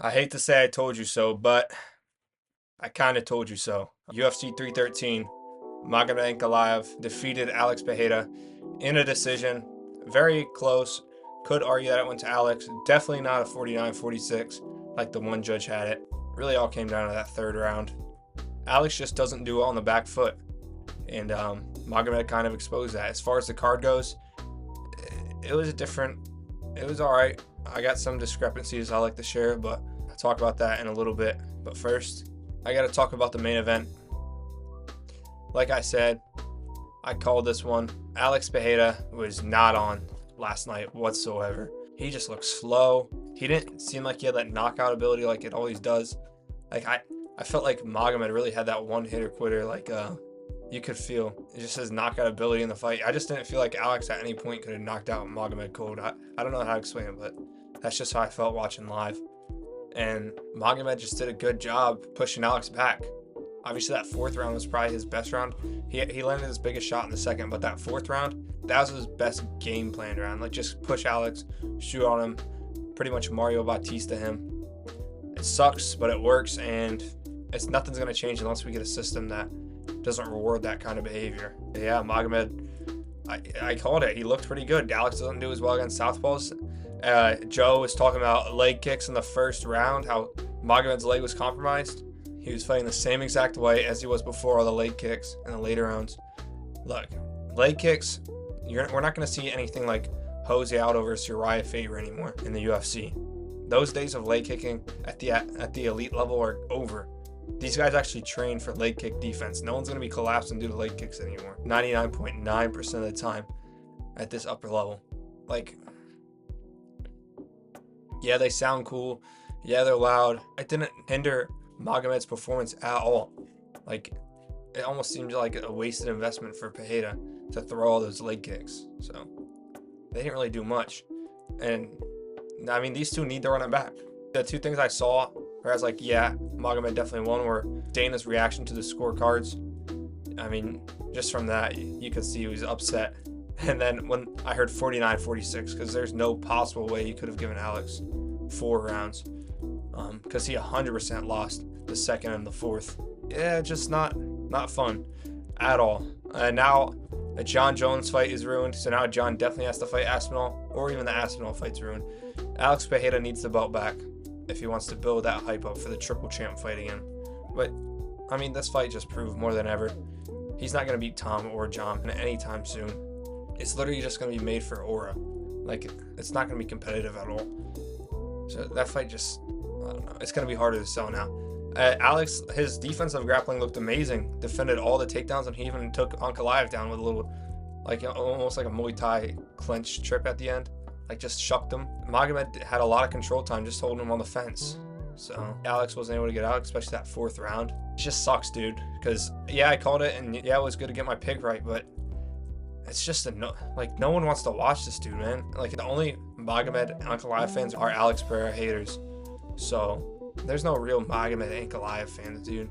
I hate to say I told you so, but I kind of told you so. UFC 313, Magomed Ankalaev defeated Alex Pereira in a decision. Very close. Could argue that it went to Alex. Definitely not a 49-46 like the one judge had it. Really all came down to that third round. Alex just doesn't do well on the back foot. And Magomed kind of exposed that. As far as the card goes, it was it was all right. I got some discrepancies I like to share, but I'll talk about that in a little bit. But first, I got to talk about the main event. Like I said, I called this one. Alex Pereira was not on last night whatsoever. He just looked slow. He didn't seem like he had that knockout ability like it always does. Like I felt like Magomed really had that one hitter quitter. Like you could feel just his knockout ability in the fight. I just didn't feel like Alex at any point could have knocked out Magomed cold. I don't know how to explain it, but that's just how I felt watching live. And Magomed just did a good job pushing Alex back. Obviously, that fourth round was probably his best round. He landed his biggest shot in the second, but that fourth round, that was his best game plan round. Like, just push Alex, shoot on him, pretty much Mario Bautista him. It sucks, but it works, and nothing's going to change unless we get a system that doesn't reward that kind of behavior. Yeah, Magomed, I called it. He looked pretty good. Alex doesn't do as well against southpaws. Joe was talking about leg kicks in the first round, how Magomed's leg was compromised. He was fighting the same exact way as he was before all the leg kicks in the later rounds. Look, leg kicks, we're not going to see anything like Jose Aldo versus Uriah Faber anymore in the UFC. Those days of leg kicking at the elite level are over. These guys actually train for leg kick defense. No one's going to be collapsing due to leg kicks anymore. 99.9% of the time at this upper level. Like, yeah, they sound cool. Yeah, they're loud. It didn't hinder Magomed's performance at all. Like, it almost seemed like a wasted investment for Pereira to throw all those leg kicks. So, they didn't really do much. And, I mean, these two need to run it back. The two things I saw where I was like, yeah, Magomed definitely won, were Dana's reaction to the scorecards. I mean, just from that, you could see he was upset. And then when I heard 49-46, because there's no possible way he could have given Alex 4 rounds, because he 100% lost the second and the fourth. Yeah, just not fun at all. And now the John Jones fight is ruined, so now John definitely has to fight Aspinall, or even the Aspinall fight's ruined. Alex Pereira needs the belt back if he wants to build that hype up for the triple champ fight again. But I mean, this fight just proved more than ever he's not going to beat Tom or John anytime soon. It's literally just going to be made for aura. Like, it's not going to be competitive at all. So that fight just, I don't know. It's going to be harder to sell now. Alex, his defensive grappling looked amazing. Defended all the takedowns, and he even took Ankalaev down with a little, like, almost like a Muay Thai clinch trip at the end. Like, just shucked him. Magomed had a lot of control time just holding him on the fence. So Alex wasn't able to get out, especially that fourth round. It just sucks, dude. Because, yeah, I called it, and yeah, it was good to get my pick right, but it's just no one wants to watch this dude, man. Like, the only Magomed Ankalaev fans are Alex Pereira haters. So there's no real Magomed Ankalaev fans, dude.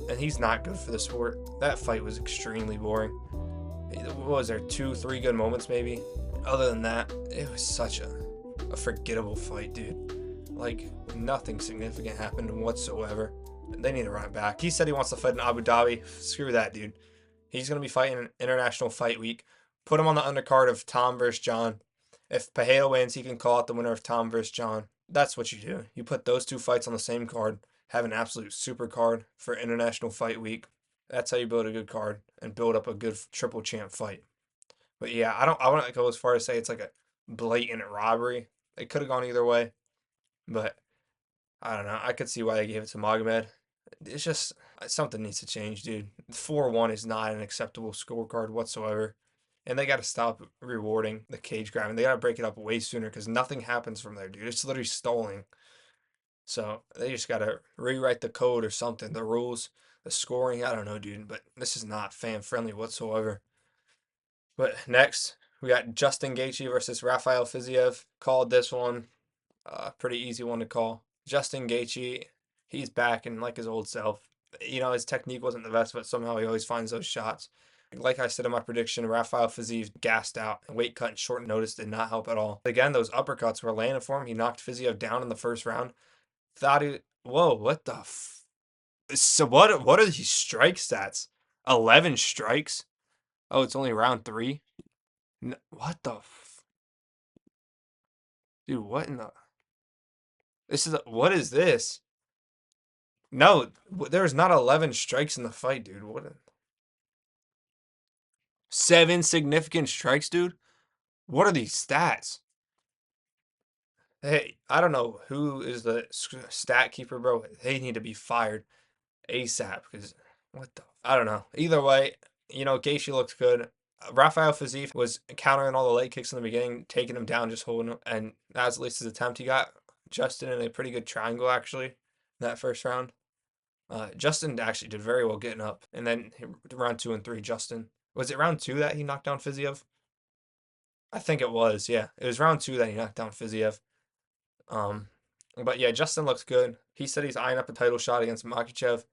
And he's not good for the sport. That fight was extremely boring. What was there, 2-3 good moments maybe? Other than that, it was such a forgettable fight, dude. Like, nothing significant happened whatsoever. They need to run it back. He said he wants to fight in Abu Dhabi. Screw that, dude. He's going to be fighting an International Fight Week. Put him on the undercard of Tom versus John. If Pereira wins, he can call out the winner of Tom versus John. That's what you do. You put those two fights on the same card, have an absolute super card for International Fight Week. That's how you build a good card and build up a good triple champ fight. But yeah, I wouldn't go as far as say it's like a blatant robbery. It could have gone either way, but I don't know. I could see why they gave it to Magomed. It's just something needs to change, dude. 4-1 is not an acceptable scorecard whatsoever. And they got to stop rewarding the cage grabbing. They got to break it up way sooner because nothing happens from there, dude. It's literally stalling. So they just got to rewrite the code or something. The rules, the scoring, I don't know, dude. But this is not fan friendly whatsoever. But next, we got Justin Gaethje versus Rafael Fiziev. Called this one. Pretty easy one to call. Justin Gaethje, he's back and like his old self. You know, his technique wasn't the best, but somehow he always finds those shots. Like I said in my prediction, Rafael Fiziev gassed out. Weight cut and short notice did not help at all. Again, those uppercuts were landing for him. He knocked Fiziev down in the first round. thought he. Whoa, what the? So what are these strike stats? 11 strikes. Oh, it's only round three. What the? Dude, what in the? This is what is this? No, there's not 11 strikes in the fight, dude. What? Seven significant strikes, dude. What are these stats? Hey, I don't know who is the stat keeper, bro. They need to be fired ASAP because what the? I don't know. Either way, Gaethje looked good. Rafael Fiziev was countering all the leg kicks in the beginning, taking him down, just holding him, and that was at least his attempt. He got Justin in a pretty good triangle actually in that first round. Justin actually did very well getting up, and then round two and three, Justin was it round two that he knocked down Fiziev? I think it was. Yeah, it was round two that he knocked down Fiziev. Um, but yeah, Justin looks good. He said he's eyeing up a title shot against Makhachev.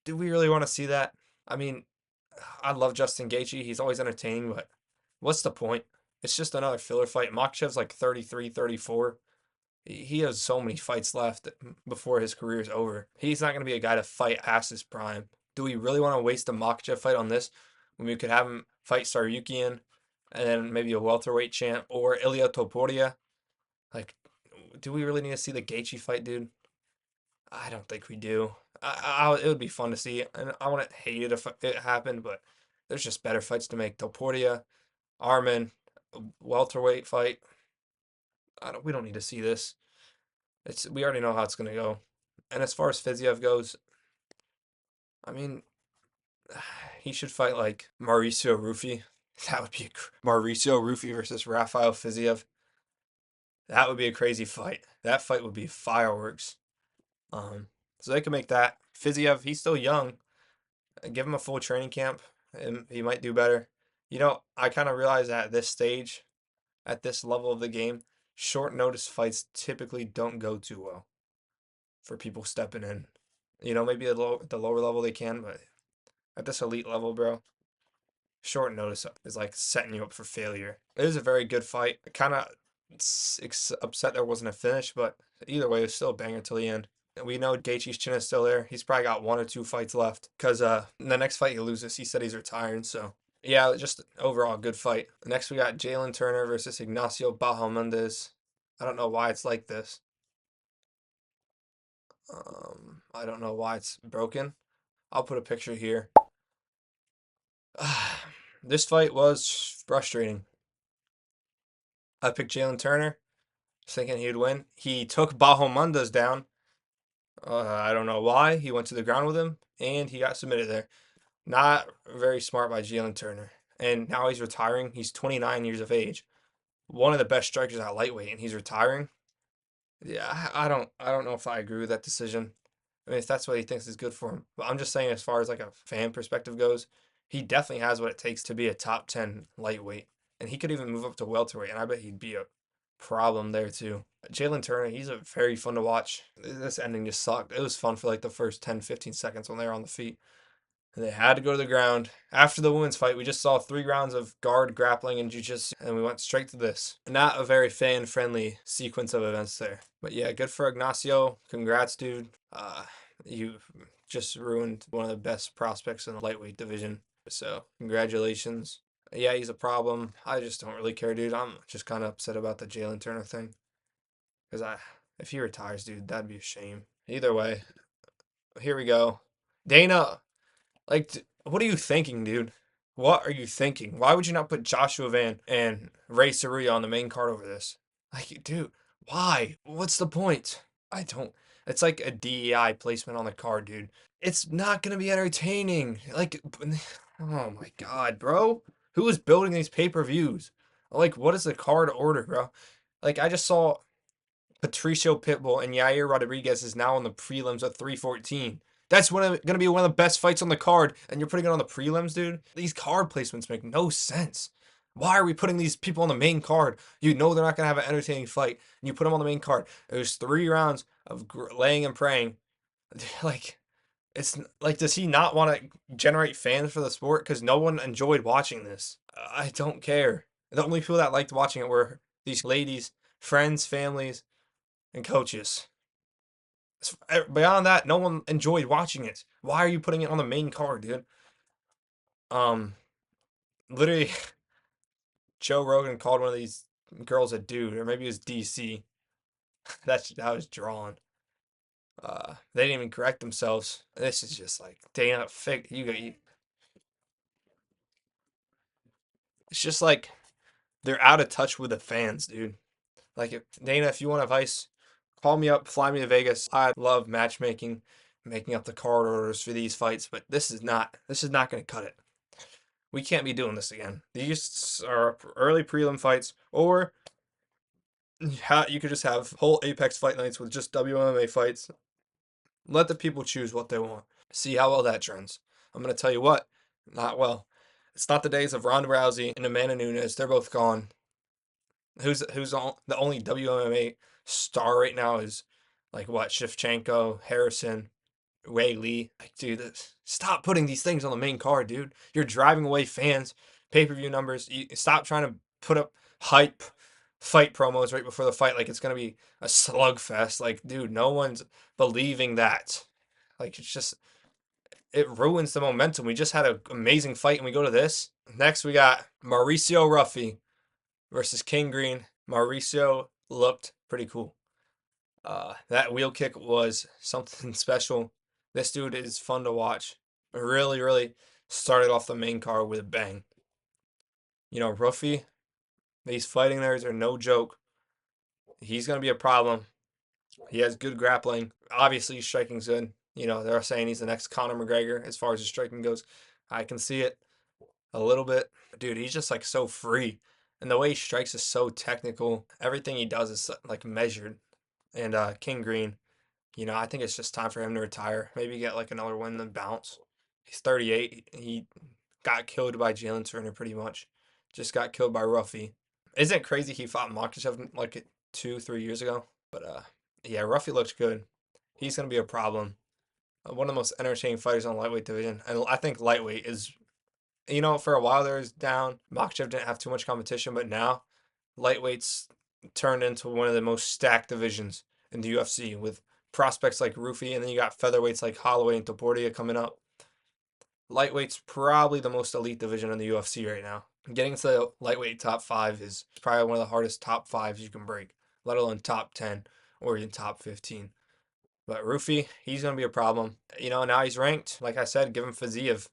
Do we really want to see that? I mean, I love Justin Gaethje. He's always entertaining, but what's the point? It's just another filler fight. Makhachev's like 33, 34. He has so many fights left before his career is over. He's not going to be a guy to fight past his prime. Do we really want to waste a Makhachev fight on this when we could have him fight Saryukian and then maybe a welterweight champ or Ilia Topuria? Like, do we really need to see the Gaethje fight, dude? I don't think we do. It would be fun to see, and I wouldn't hate it if it happened, but there's just better fights to make. Topuria, Armin, welterweight fight. We don't need to see this. We already know how it's gonna go. And as far as Fiziev goes, I mean, he should fight like Mauricio Rufy. That would be Mauricio Rufy versus Rafael Fiziev. That would be a crazy fight. That fight would be fireworks. Um, so they can make that. Fiziev, he's still young. Give him a full training camp, and he might do better. I kind of realize that at this stage, at this level of the game, short notice fights typically don't go too well for people stepping in. Maybe at the lower level they can, but at this elite level, bro, short notice is like setting you up for failure. It is a very good fight. Kind of upset there wasn't a finish, but either way, it's still a banger till the end. We know Gaethje's chin is still there. He's probably got one or two fights left because in the next fight he loses, he said he's retiring. So yeah, just overall good fight. Next we got Jalen Turner versus Ignacio Bahamondes. I don't know why it's like this. I don't know why it's broken. I'll put a picture here. This fight was frustrating. I picked Jalen Turner, thinking he'd win. He took Bahamondes down. I don't know why. He went to the ground with him, and he got submitted there. Not very smart by Jalen Turner. And now he's retiring. He's 29 years of age. One of the best strikers at lightweight, and he's retiring. Yeah, I don't know if I agree with that decision. I mean, if that's what he thinks is good for him. But I'm just saying, as far as like a fan perspective goes, he definitely has what it takes to be a top 10 lightweight. And he could even move up to welterweight, and I bet he'd be a problem there too. Jalen Turner, he's a very fun to watch. This ending just sucked. It was fun for like the first 10, 15 seconds when they were on the feet. And they had to go to the ground. After the women's fight, we just saw 3 rounds of guard, grappling, and jiu-jitsu, and we went straight to this. Not a very fan-friendly sequence of events there. But yeah, good for Ignacio. Congrats, dude. You just ruined one of the best prospects in the lightweight division. So congratulations. Yeah, he's a problem. I just don't really care, dude. I'm just kind of upset about the Jalen Turner thing. Because if he retires, dude, that'd be a shame. Either way, here we go. Dana, like, what are you thinking, dude? What are you thinking? Why would you not put Joshua Van and Ray Saruya on the main card over this? Like, dude, why? What's the point? I don't. It's like a DEI placement on the card, dude. It's not gonna be entertaining. Like, oh my God, bro. Who is building these pay-per-views? Like, what is the card order, bro? Like, I just saw Patricio Pitbull and Yair Rodriguez is now on the prelims at 314. That's going to be one of the best fights on the card, and you're putting it on the prelims, dude? These card placements make no sense. Why are we putting these people on the main card? You know they're not going to have an entertaining fight, and you put them on the main card. There's 3 rounds of laying and praying. Like, it's like, does he not want to generate fans for the sport? Because no one enjoyed watching this. I don't care. The only people that liked watching it were these ladies, friends, families. and coaches. Beyond that, no one enjoyed watching it. Why are you putting it on the main card, dude? Um, Literally, Joe Rogan called one of these girls a dude, or maybe it was DC. That was drawn. They didn't even correct themselves. This is just like Dana. It's just like they're out of touch with the fans, dude. Like, Dana, if you want advice, call me up, fly me to Vegas. I love matchmaking, making up the card orders for these fights, but this is not going to cut it. We can't be doing this again. These are early prelim fights, or you could just have whole Apex fight nights with just WMMA fights. Let the people choose what they want. See how well that trends. I'm going to tell you what, not well. It's not the days of Ronda Rousey and Amanda Nunes. They're both gone. The only WMMA star right now is like what, Shevchenko, Harrison, Wei Lee. Like, dude, stop putting these things on the main card, dude. You're driving away fans, pay-per-view numbers. Stop trying to put up hype fight promos right before the fight like it's gonna be a slugfest. Like, dude, no one's believing that. Like, it ruins the momentum. We just had an amazing fight and we go to this. Next we got Mauricio Ruffy versus King Green. Mauricio looked pretty cool. That wheel kick was something special. This dude is fun to watch. Really, really started off the main card with a bang. Ruffy, these fighting nerds are no joke. He's going to be a problem. He has good grappling. Obviously, his striking's good. They're saying he's the next Conor McGregor as far as his striking goes. I can see it a little bit. Dude, he's just like so free. And the way he strikes is so technical. Everything he does is like measured. And King Green, I think it's just time for him to retire. Maybe get like another win and bounce. He's 38. He got killed by Jalen Turner pretty much. Just got killed by Ruffy. Isn't it crazy he fought Makhachev like 2, 3 years ago? But yeah, Ruffy looks good. He's gonna be a problem. One of the most entertaining fighters on the lightweight division, and I think lightweight is, for a while there was down. Makhachev didn't have too much competition, but now lightweight's turned into one of the most stacked divisions in the UFC with prospects like Rufi, and then you got featherweights like Holloway and Topuria coming up. Lightweight's probably the most elite division in the UFC right now. Getting to the lightweight top five is probably one of the hardest top fives you can break, let alone top 10 or even top 15. But Rufi, he's going to be a problem. Now he's ranked. Like I said, give him Fiziev.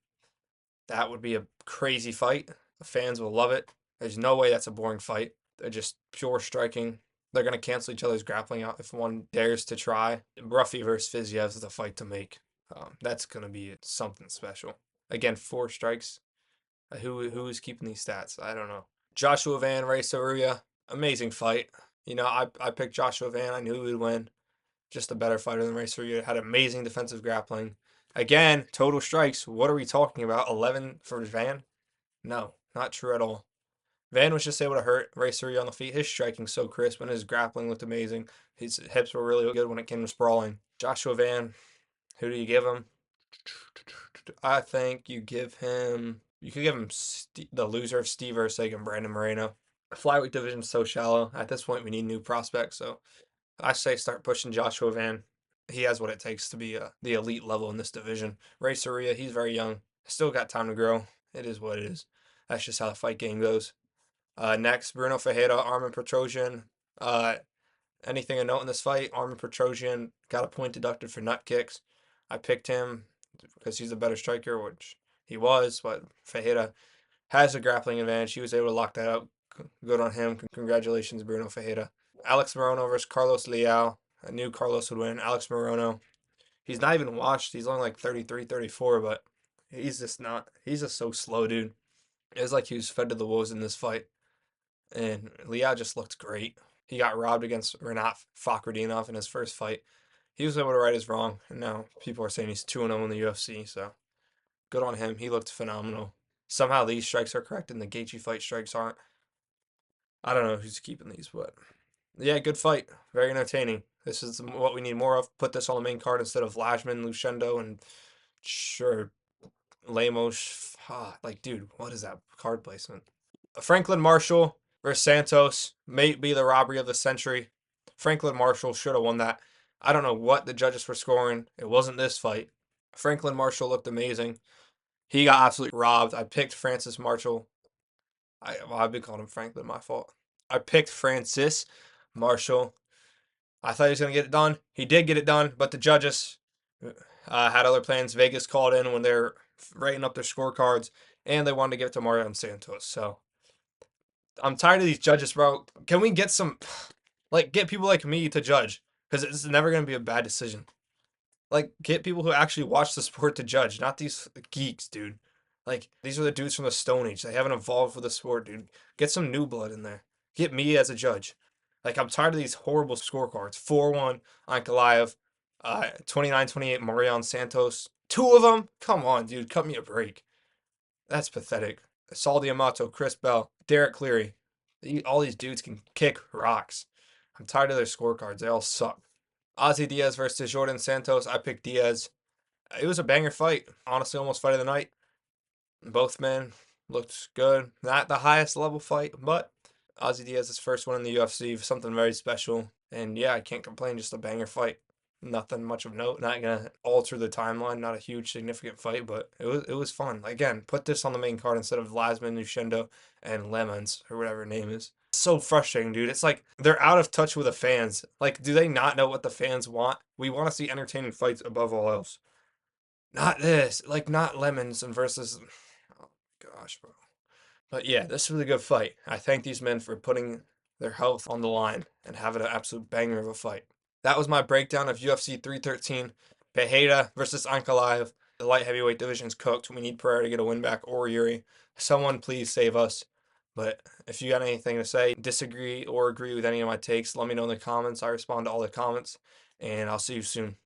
That would be a crazy fight. The fans will love it. There's no way that's a boring fight. They're just pure striking. They're going to cancel each other's grappling out if one dares to try. Ruffy versus Fiziev is the fight to make. That's going to be something special. Again, 4 strikes. Who's keeping these stats? I don't know. Joshua Van, Ray Saruya. Amazing fight. I picked Joshua Van. I knew he would win. Just a better fighter than Ray Saruya. Had amazing defensive grappling. Again, total strikes. What are we talking about? 11 for Van? No, not true at all. Van was just able to hurt Ray Saruya on the feet. His striking so crisp and his grappling looked amazing. His hips were really good when it came to sprawling. Joshua Van, who do you give him? I think you could give him the loser of Steve Erceg and Brandon Moreno. The flyweight division's so shallow. At this point, we need new prospects. So I say start pushing Joshua Van. He has what it takes to be the elite level in this division. Ray Saruya, he's very young. Still got time to grow. It is what it is. That's just how the fight game goes. Next, Bruno Ferreira, Armin Petrosian. Anything to note in this fight? Armin Petrosian got a point deducted for nut kicks. I picked him because he's a better striker, which he was, but Ferreira has a grappling advantage. He was able to lock that up. Good on him. Congratulations, Bruno Ferreira. Alex Morono versus Carlos Leal. I knew Carlos would win. Alex Morono, he's not even washed. He's only like 33, 34, but he's just so slow, dude. It was like he was fed to the wolves in this fight. And Leal just looked great. He got robbed against Renat Fakhretdinov in his first fight. He was able to right his wrong, and now people are saying he's 2-0 in the UFC, so good on him. He looked phenomenal. Somehow these strikes are correct and the Gaethje fight strikes aren't. I don't know who's keeping these, but yeah, good fight. Very entertaining. This is what we need more of. Put this on the main card instead of Lashman, Luchendo, and sure, Lemos. Like, dude, what is that card placement? Franklin Marshall versus Santos may be the robbery of the century. Franklin Marshall should have won that. I don't know what the judges were scoring. It wasn't this fight. Franklin Marshall looked amazing. He got absolutely robbed. I picked Francis Marshall. I've been calling him Franklin, my fault. I picked Francis Marshall. I thought he was going to get it done. He did get it done, but the judges had other plans. Vegas called in when they're writing up their scorecards, and they wanted to give it to Mario Santos. So I'm tired of these judges, bro. Can we get some, like, get people like me to judge? Because it's never going to be a bad decision. Like, get people who actually watch the sport to judge, not these geeks, dude. Like, these are the dudes from the Stone Age. They haven't evolved with the sport, dude. Get some new blood in there. Get me as a judge. Like, I'm tired of these horrible scorecards. 4-1 on Goliath, 29-28 Marion Santos. Two of them? Come on, dude. Cut me a break. That's pathetic. Saul D'Amato, Chris Bell, Derek Cleary. All these dudes can kick rocks. I'm tired of their scorecards. They all suck. Ozzy Diaz versus Jordan Santos. I picked Diaz. It was a banger fight. Honestly, almost fight of the night. Both men looked good. Not the highest level fight, but Ozzy Diaz's first one in the UFC, something very special. And yeah, I can't complain. Just a banger fight. Nothing much of note. Not gonna alter the timeline. Not a huge significant fight, but it was fun. Again, put this on the main card instead of Lasman, Nushendo, and Lemons or whatever her name is. So frustrating, dude. It's like they're out of touch with the fans. Like, do they not know what the fans want? We want to see entertaining fights above all else. Not this. Like, not Lemons and versus. Oh gosh, bro. But yeah, this was a good fight. I thank these men for putting their health on the line and having an absolute banger of a fight. That was my breakdown of UFC 313. Pereira versus Ankalaev. The light heavyweight division's cooked. We need Pereira to get a win back or Yuri. Someone please save us. But if you got anything to say, disagree or agree with any of my takes, let me know in the comments. I respond to all the comments, and I'll see you soon.